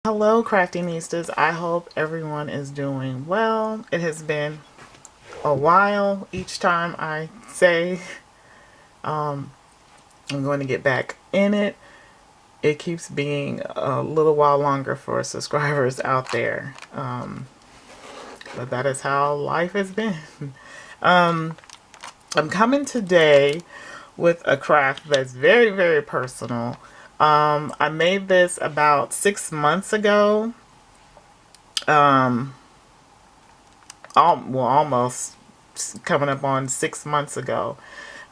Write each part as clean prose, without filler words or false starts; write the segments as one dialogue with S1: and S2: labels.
S1: Hello, Craftinistas. I hope everyone is doing well. It has been a while. Each time I say I'm going to get back in it, it keeps being a little while longer for subscribers out there. But that is how life has been. I'm coming today with a craft that's very, very personal. I made this about 6 months ago. Almost coming up on 6 months ago.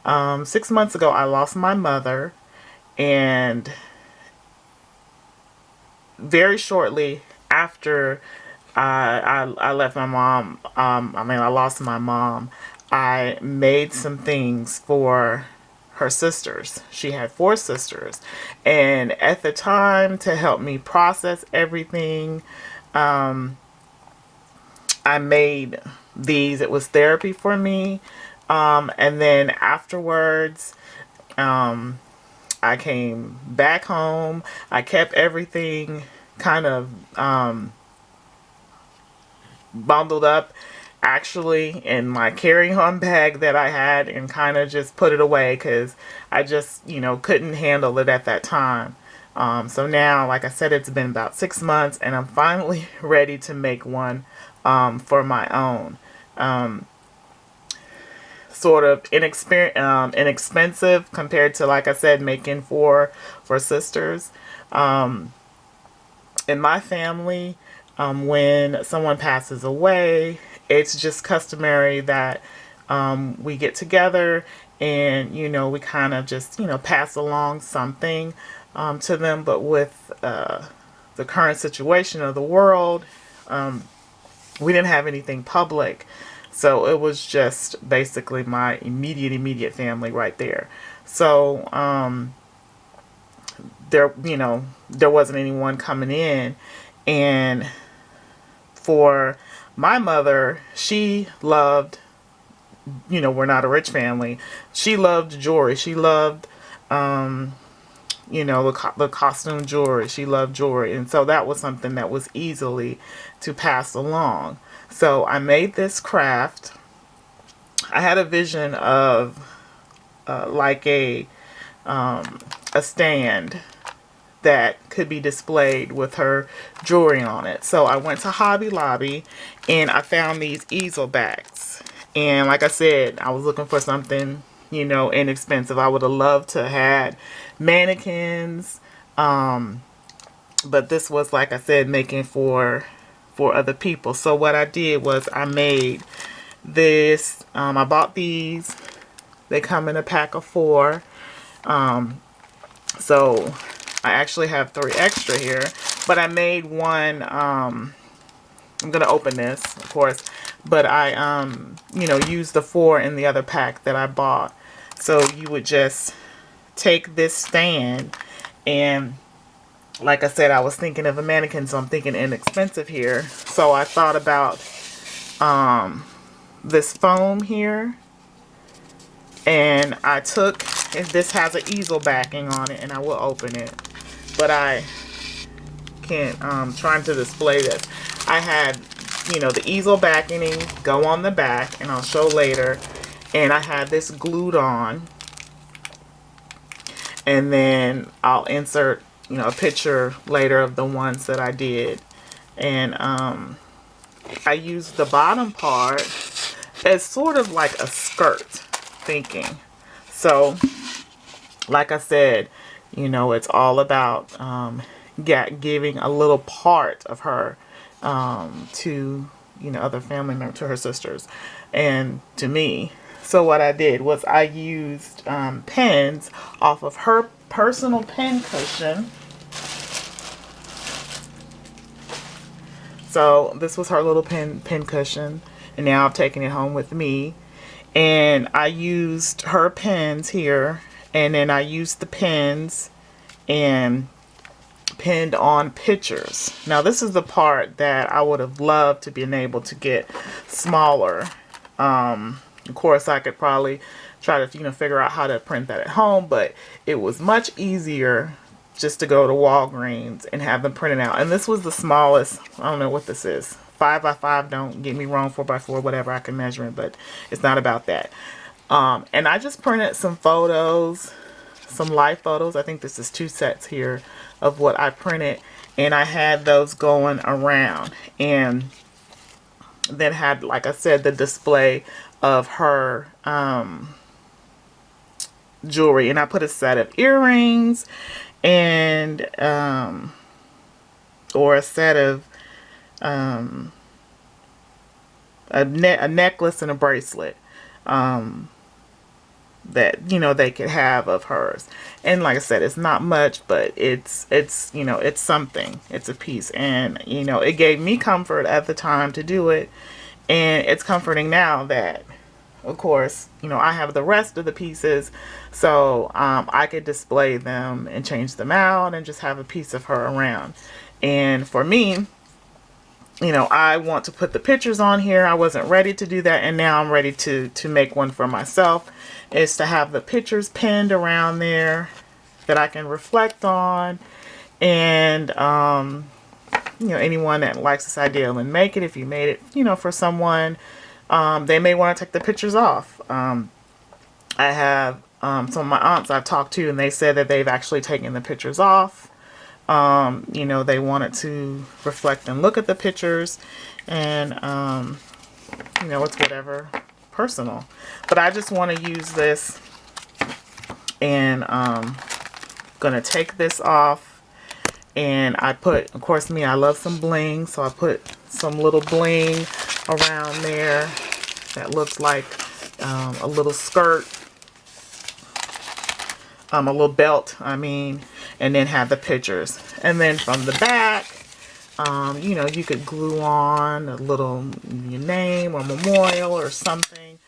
S1: 6 months ago, I lost my mother, and very shortly after I left my mom, I lost my mom, I made some things for her sisters. She had four sisters. And at the time, to help me process everything, I made these. It was therapy for me. And then afterwards, I came back home. I kept everything kind of bundled up actually in my carry-on bag that I had, and kind of just put it away because I just, couldn't handle it at that time. So now, like I said, it's been about 6 months and I'm finally ready to make one for my own. Sort of inexpensive compared to, like I said, making for sisters. In my family, when someone passes away, it's just customary that we get together and, we kind of just, pass along something to them. But with the current situation of the world, we didn't have anything public. So it was just basically my immediate family right there. So there wasn't anyone coming in. And for my mother, she loved, we're not a rich family. She loved jewelry. She loved, the costume jewelry. She loved jewelry. And so that was something that was easily to pass along. So I made this craft. I had a vision of like a stand that could be displayed with her jewelry on it. So I went to Hobby Lobby and I found these easel backs. And like I said, I was looking for something, inexpensive. I would have loved to have had mannequins. But this was, like I said, making for other people. So what I did was I made this. I bought these. They come in a pack of 4. So I actually have 3 extra here, but I made one. I'm gonna open this, of course, but I used the 4 in the other pack that I bought. So you would just take this stand, and like I said, I was thinking of a mannequin, so I'm thinking inexpensive here. So I thought about this foam here, and I took, if this has an easel backing on it, and I will open it, but I can't, trying to display this. I had, the easel backing go on the back, and I'll show later, and I had this glued on, and then I'll insert, a picture later of the ones that I did. And I used the bottom part as sort of like a skirt thinking. So like I said, it's all about giving a little part of her to, other family members, to her sisters, and to me. So what I did was I used pens off of her personal pen cushion. So this was her little pen cushion, and now I've taken it home with me. And I used her pens here, and then I used the pens and pinned on pictures. Now this is the part that I would have loved to been able to get smaller. Of course, I could probably try to figure out how to print that at home, but it was much easier just to go to Walgreens and have them printed out. And this was the smallest. I don't know what this is. 5 by 5. Don't get me wrong. 4 by 4. Whatever, I can measure it, but it's not about that. And I just printed some photos, some live photos. I think this is 2 sets here of what I printed, and I had those going around, and then had, like I said, the display of her jewelry. And I put a set of earrings and or a set of a necklace and a bracelet that, you know, they could have of hers. And like I said, it's not much, but it's you know, it's something. It's a piece. And you know, it gave me comfort at the time to do it, and it's comforting now that, of course, you know, I have the rest of the pieces, so I could display them and change them out and just have a piece of her around. And for me, you know, I want to put the pictures on here. I wasn't ready to do that, and now I'm ready to make one for myself. Is to have the pictures pinned around there that I can reflect on. And you know, anyone that likes this idea and make it, if you made it, you know, for someone, they may want to take the pictures off. I have some of my aunts I've talked to, and they said that they've actually taken the pictures off. You know, they wanted to reflect and look at the pictures, and you know, it's whatever, personal. But I just want to use this, and gonna take this off. And I put, of course, me, I love some bling, so I put some little bling around there that looks like a little skirt, a little belt, I mean, and then have the pictures. And then from the back, you know, you could glue on a little, your name or memorial or something.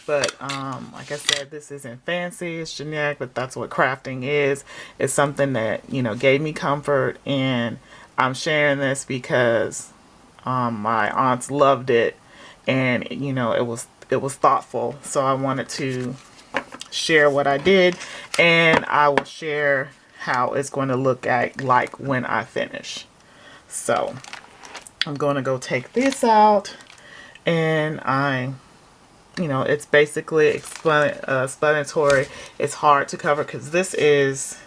S1: But like I said, this isn't fancy, it's generic, but that's what crafting is. It's something that, you know, gave me comfort, and I'm sharing this because my aunts loved it, and you know, it was thoughtful. So I wanted to share what I did, and I will share how it's going to look like when I finish. So I'm going to go take this out, and you know, it's basically explanatory. It's hard to cover because this is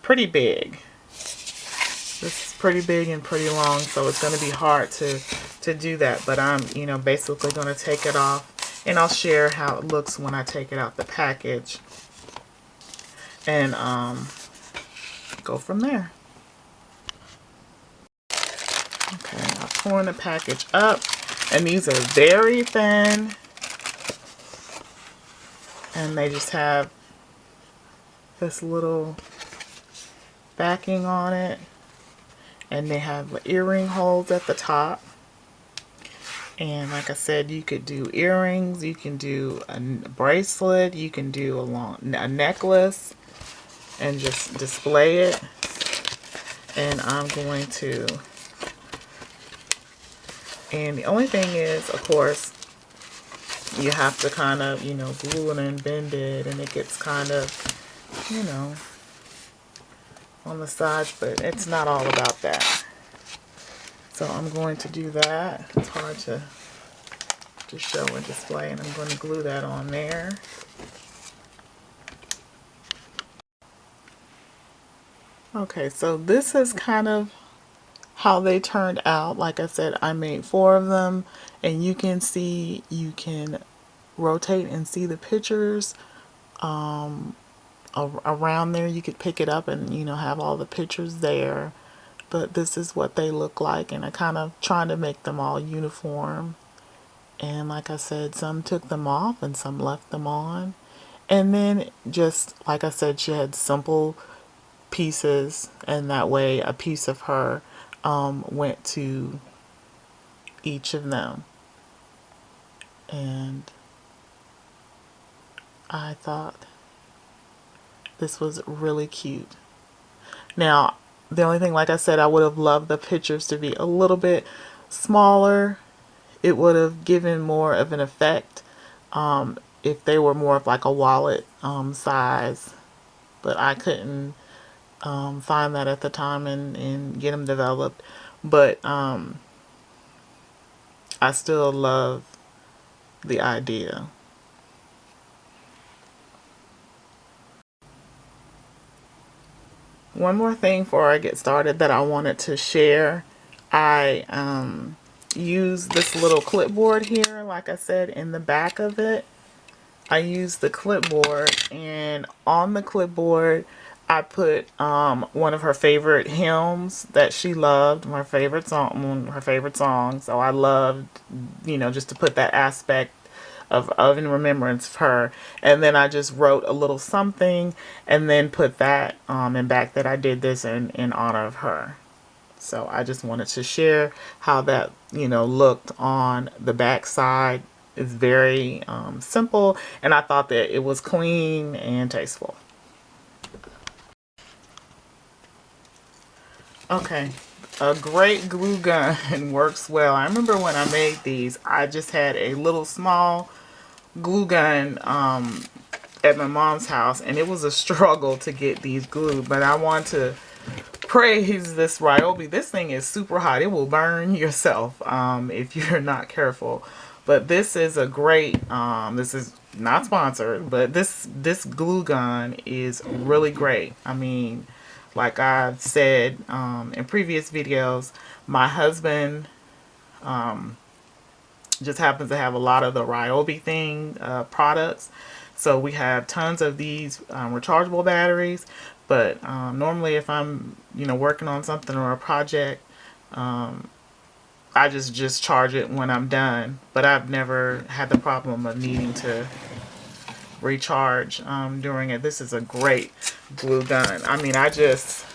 S1: pretty big. This is pretty big and pretty long, so it's going to be hard to do that. But I'm, you know, basically going to take it off, and I'll share how it looks when I take it out the package, and go from there. Okay, I've torn the package up, and these are very thin, and they just have this little backing on it, and they have earring holes at the top. And like I said, you could do earrings, you can do a bracelet, you can do a necklace, and just display it. And I'm going to, and the only thing is, of course, you have to kind of, you know, glue it and bend it, and it gets kind of, you know, on the sides, but it's not all about that. So I'm going to do that. It's hard to show and display, and I'm going to glue that on there. Okay, so this is kind of how they turned out. Like I said, I made 4 of them, and you can see, you can rotate and see the pictures around there. You could pick it up and, you know, have all the pictures there. But this is what they look like, and I kind of trying to make them all uniform. And like I said, some took them off and some left them on. And then just like I said, she had simple pieces, and that way a piece of her went to each of them. And I thought this was really cute. Now, the only thing, like I said, I would have loved the pictures to be a little bit smaller. It would have given more of an effect if they were more of like a wallet size. But I couldn't find that at the time and get them developed. But I still love the idea. One more thing before I get started that I wanted to share. I use this little clipboard here, like I said, in the back of it. I use the clipboard, and on the clipboard I put one of her favorite hymns that she loved, my favorite song, one of her favorite songs. So I loved, just to put that aspect of in remembrance of her. And then I just wrote a little something and then put that in back that I did this in honor of her. So I just wanted to share how that, looked on the back side. It's very simple, and I thought that it was clean and tasteful. Okay, a great glue gun works well. I remember when I made these, I just had a little small glue gun at my mom's house, and it was a struggle to get these glued, but I want to praise this Ryobi. This thing is super hot. It will burn yourself if you're not careful. But this is a great, this is not sponsored, but this glue gun is really great. I mean, like I've said in previous videos, my husband just happens to have a lot of the Ryobi products. So we have tons of these rechargeable batteries. But normally if I'm, working on something or a project, I just charge it when I'm done. But I've never had the problem of needing to recharge during it. This is a great glue gun. I mean, I just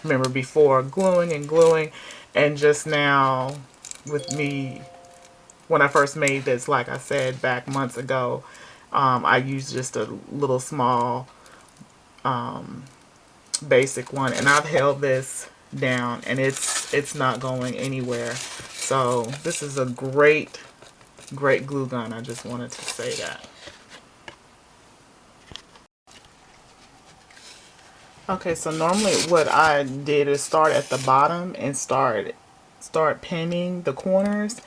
S1: remember before gluing and gluing, and just now with me, when I first made this, like I said back months ago, I used just a little small basic one, and I've held this down and it's not going anywhere. So this is a great glue gun. I just wanted to say that. Okay, so normally what I did is start at the bottom and start pinning the corners,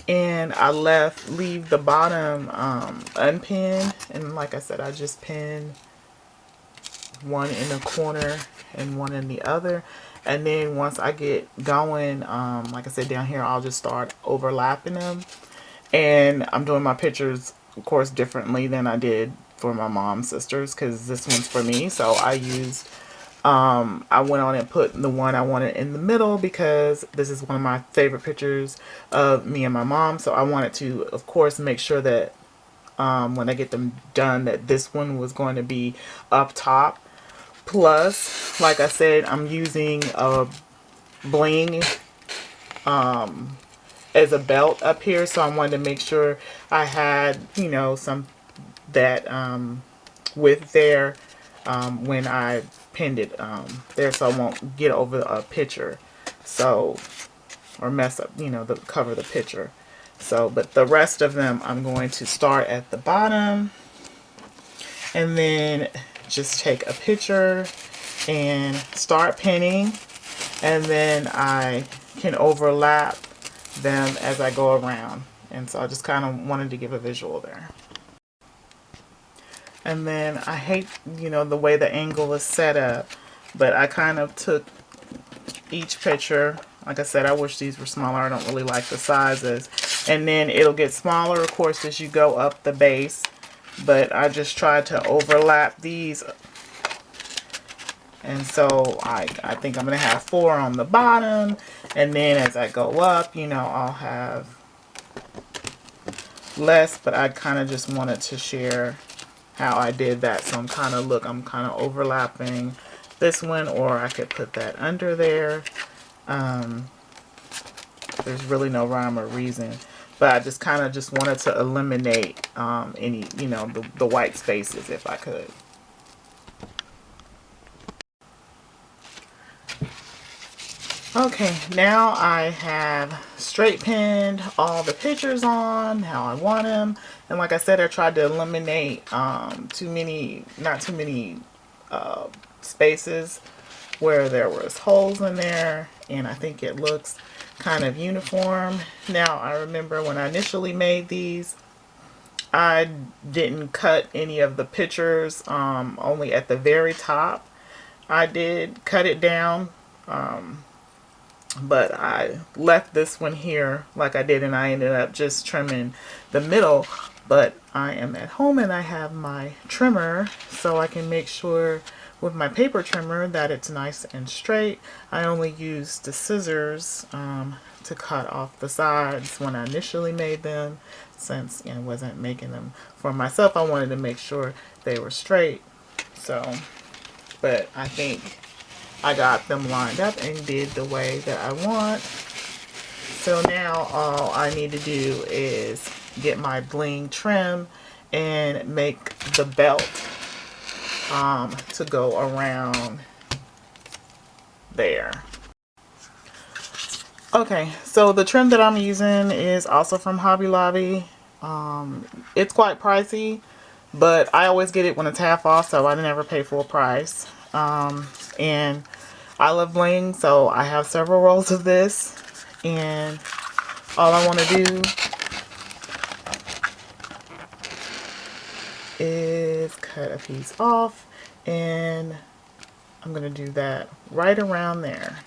S1: and I leave the bottom unpinned, and like I said, I just pin one in the corner and one in the other. And then once I get going, like I said, down here, I'll just start overlapping them. And I'm doing my pictures, of course, differently than I did for my mom's sisters, because this one's for me. So I used, I went on and put the one I wanted in the middle, because this is one of my favorite pictures of me and my mom. So I wanted to, of course, make sure that when I get them done, that this one was going to be up top. Plus, like I said, I'm using a bling as a belt up here, so I wanted to make sure I had, some that width there when I pinned it there, so I won't get over a picture, so, or mess up, cover the picture. So, but the rest of them, I'm going to start at the bottom and then just take a picture and start pinning, and then I can overlap them as I go around. And so I just kind of wanted to give a visual there. And then I hate, the way the angle is set up, but I kind of took each picture. Like I said, I wish these were smaller. I don't really like the sizes. And then it'll get smaller, of course, as you go up the base. But I just tried to overlap these. And so I think I'm going to have 4 on the bottom. And then as I go up, I'll have less. But I kind of just wanted to share how I did that. So I'm kind of overlapping this one, or I could put that under there. There's really no rhyme or reason. But I just kind of just wanted to eliminate any, the white spaces if I could. Okay, now I have straight pinned all the pictures on how I want them. And like I said, I tried to eliminate not too many spaces where there was holes in there, and I think it looks kind of uniform. Now, I remember when I initially made these, I didn't cut any of the pictures, only at the very top. I did cut it down, but I left this one here like I did, and I ended up just trimming the middle. But I am at home and I have my trimmer, so I can make sure with my paper trimmer that it's nice and straight. I only used the scissors to cut off the sides when I initially made them, since I wasn't making them for myself. I wanted to make sure they were straight. So, but I think I got them lined up and did the way that I want. So now all I need to do is get my bling trim and make the belt to go around there. Okay, so the trim that I'm using is also from Hobby Lobby. It's quite pricey, but I always get it when it's half off, so I never pay full price. And I love bling, so I have several rolls of this, and all I want to do is cut a piece off, and I'm going to do that right around there.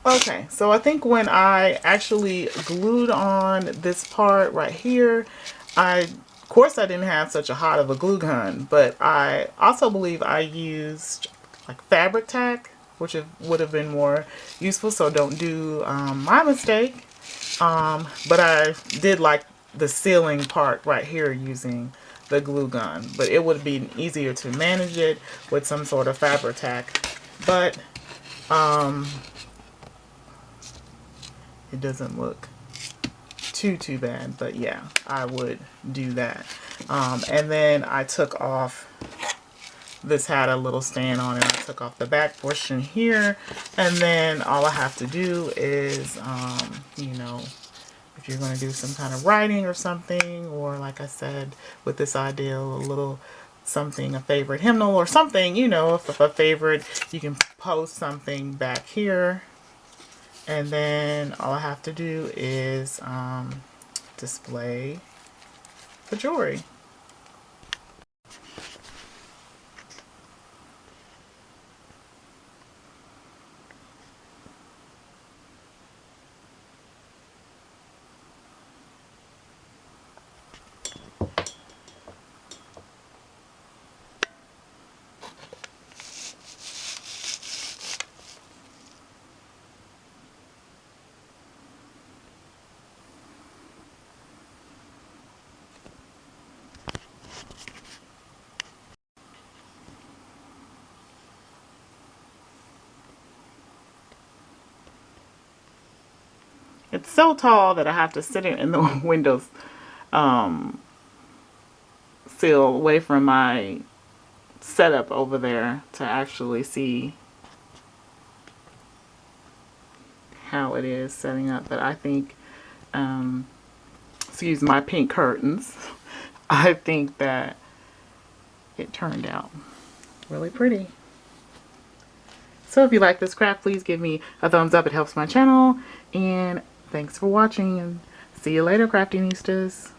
S1: Okay, so I think when I actually glued on this part right here, of course I didn't have such a hot of a glue gun, but I also believe I used like fabric tack, which would have been more useful, so don't do my mistake. But I did like the sealing part right here using the glue gun, but it would be easier to manage it with some sort of fabric tack. But it doesn't look too bad, but yeah, I would do that. And then I took off, this had a little stand on it, I took off the back portion here, and then all I have to do is, you know, if you're going to do some kind of writing or something, or like I said, with this idea, a little something, a favorite hymnal or something, you know, if a favorite, you can post something back here. And then all I have to do is display the jewelry. It's so tall that I have to sit in the windows sill away from my setup over there to actually see how it is setting up. But I think, excuse my pink curtains, I think that it turned out really pretty. So if you like this craft, please give me a thumbs up. It helps my channel. And thanks for watching, and see you later, Craftinistas.